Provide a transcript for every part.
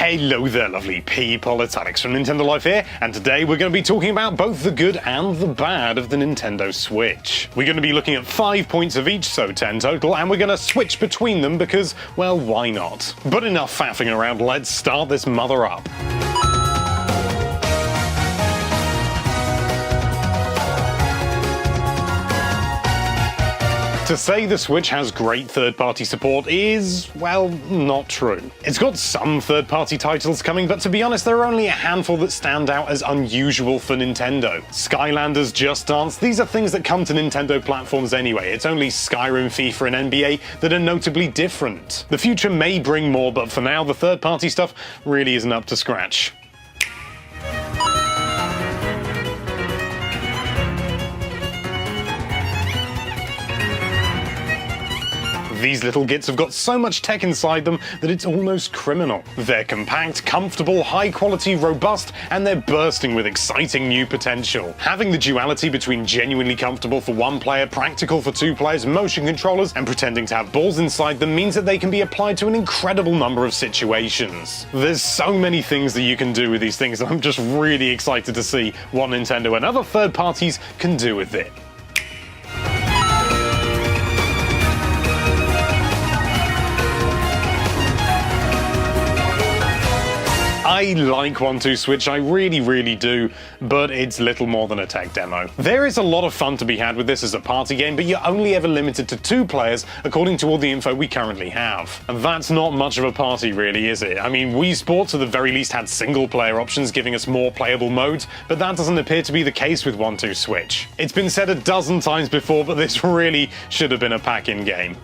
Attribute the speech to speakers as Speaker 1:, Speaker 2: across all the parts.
Speaker 1: Hello there lovely people, it's Alex from Nintendo Life here, and today we're going to be talking about both the good and the bad of the Nintendo Switch. We're going to be looking at 5 points of each, so 10 total, and we're going to switch between them because, well, why not? But enough faffing around, let's start this mother up. To say the Switch has great third-party support is, well, not true. It's got some third-party titles coming, but to be honest, there are only a handful that stand out as unusual for Nintendo. Skylanders, Just Dance, these are things that come to Nintendo platforms anyway. It's only Skyrim, FIFA, and NBA that are notably different. The future may bring more, but for now, the third-party stuff really isn't up to scratch. These little gits have got so much tech inside them that it's almost criminal. They're compact, comfortable, high quality, robust, and they're bursting with exciting new potential. Having the duality between genuinely comfortable for one player, practical for two players, motion controllers, and pretending to have balls inside them means that they can be applied to an incredible number of situations. There's so many things that you can do with these things, and I'm just really excited to see what Nintendo and other third parties can do with it. I like 1-2-Switch, I really do, but it's little more than a tech demo. There is a lot of fun to be had with this as a party game, but you're only ever limited to 2 players according to all the info we currently have. And that's not much of a party really, is it? I mean, Wii Sports at the very least had single player options giving us more playable modes, but that doesn't appear to be the case with 1-2-Switch. It's been said a dozen times before, but this really should have been a pack-in game.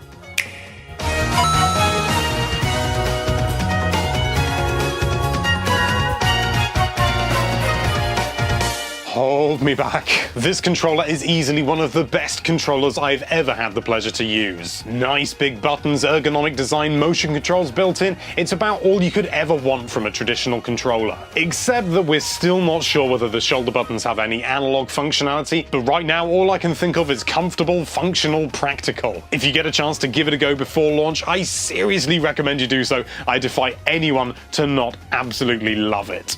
Speaker 1: Hold me back. This controller is easily one of the best controllers I've ever had the pleasure to use. Nice big buttons, ergonomic design, motion controls built in. It's about all you could ever want from a traditional controller. Except that we're still not sure whether the shoulder buttons have any analog functionality, but right now all I can think of is comfortable, functional, practical. If you get a chance to give it a go before launch, I seriously recommend you do so. I defy anyone to not absolutely love it.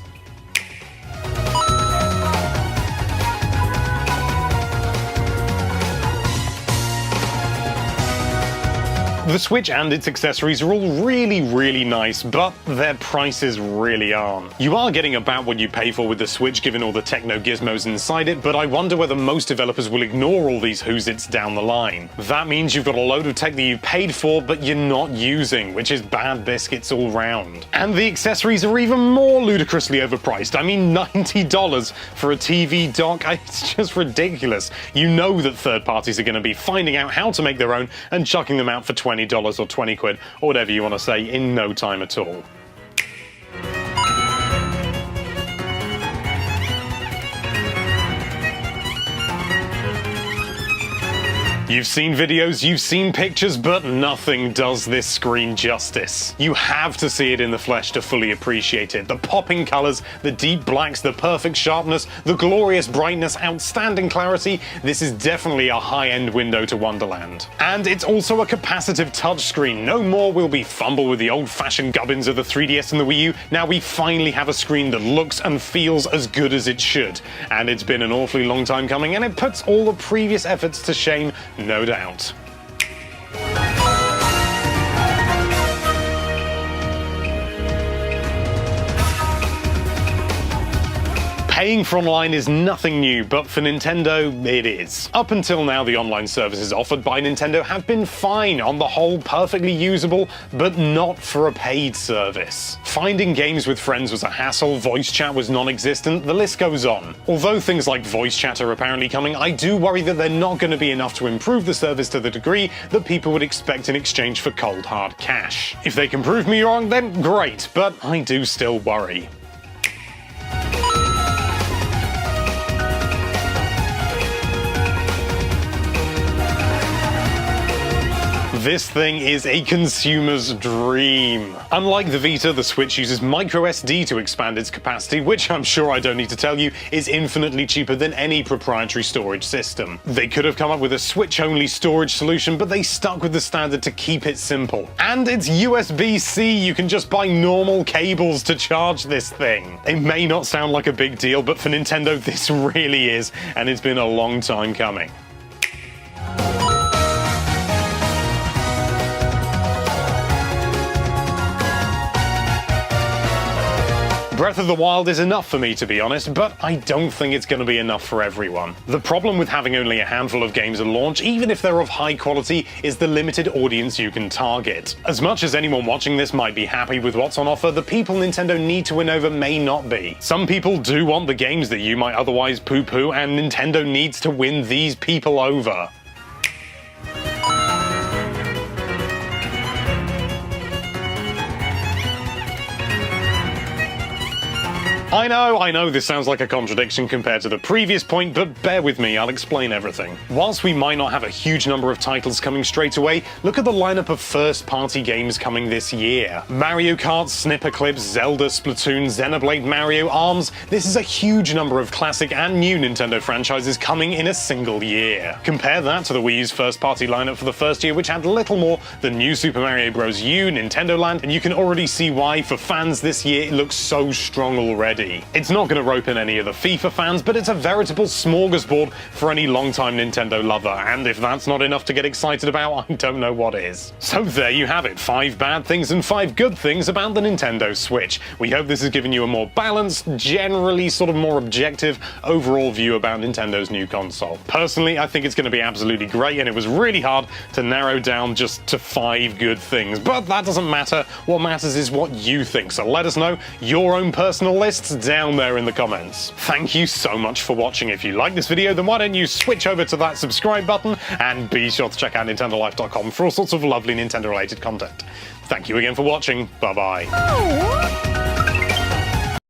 Speaker 1: The Switch and its accessories are all really nice, but their prices really aren't. You are getting about what you pay for with the Switch given all the techno gizmos inside it, but I wonder whether most developers will ignore all these who's-its down the line. That means you've got a load of tech that you paid for but you're not using, which is bad biscuits all round. And the accessories are even more ludicrously overpriced. I mean, $90 for a TV dock? It's just ridiculous. You know that third parties are going to be finding out how to make their own and chucking them out for $20 or 20 quid, or whatever you want to say, in no time at all. You've seen videos, you've seen pictures, but nothing does this screen justice. You have to see it in the flesh to fully appreciate it. The popping colors, the deep blacks, the perfect sharpness, the glorious brightness, outstanding clarity. This is definitely a high-end window to Wonderland. And it's also a capacitive touchscreen. No more will we fumble with the old-fashioned gubbins of the 3DS and the Wii U. Now we finally have a screen that looks and feels as good as it should. And it's been an awfully long time coming, and it puts all the previous efforts to shame, no doubt. Paying for online is nothing new, but for Nintendo, it is. Up until now, the online services offered by Nintendo have been fine, on the whole perfectly usable, but not for a paid service. Finding games with friends was a hassle, voice chat was non-existent, the list goes on. Although things like voice chat are apparently coming, I do worry that they're not going to be enough to improve the service to the degree that people would expect in exchange for cold hard cash. If they can prove me wrong, then great, but I do still worry. This thing is a consumer's dream. Unlike the Vita, the Switch uses microSD to expand its capacity, which I'm sure I don't need to tell you is infinitely cheaper than any proprietary storage system. They could have come up with a Switch-only storage solution, but they stuck with the standard to keep it simple. And it's USB-C, you can just buy normal cables to charge this thing. It may not sound like a big deal, but for Nintendo this really is, and it's been a long time coming. Breath of the Wild is enough for me, to be honest, but I don't think it's going to be enough for everyone. The problem with having only a handful of games at launch, even if they're of high quality, is the limited audience you can target. As much as anyone watching this might be happy with what's on offer, the people Nintendo need to win over may not be. Some people do want the games that you might otherwise poo-poo, and Nintendo needs to win these people over. I know, this sounds like a contradiction compared to the previous point, but bear with me, I'll explain everything. Whilst we might not have a huge number of titles coming straight away, look at the lineup of first-party games coming this year. Mario Kart, Snipperclips, Zelda, Splatoon, Xenoblade, Mario, ARMS. This is a huge number of classic and new Nintendo franchises coming in a single year. Compare that to the Wii U's first-party lineup for the first year, which had little more than New Super Mario Bros. U, Nintendo Land, and you can already see why, for fans this year, it looks so strong already. It's not going to rope in any of the FIFA fans, but it's a veritable smorgasbord for any longtime Nintendo lover, and if that's not enough to get excited about, I don't know what is. So there you have it, 5 bad things and 5 good things about the Nintendo Switch. We hope this has given you a more balanced, generally sort of more objective, overall view about Nintendo's new console. Personally, I think it's going to be absolutely great, and it was really hard to narrow down just to 5 good things, but that doesn't matter. What matters is what you think, so let us know your own personal lists down there in the comments. Thank you so much for watching. If you like this video, then why don't you switch over to that subscribe button, and be sure to check out nintendolife.com for all sorts of lovely Nintendo related content. Thank you again for watching. Bye bye.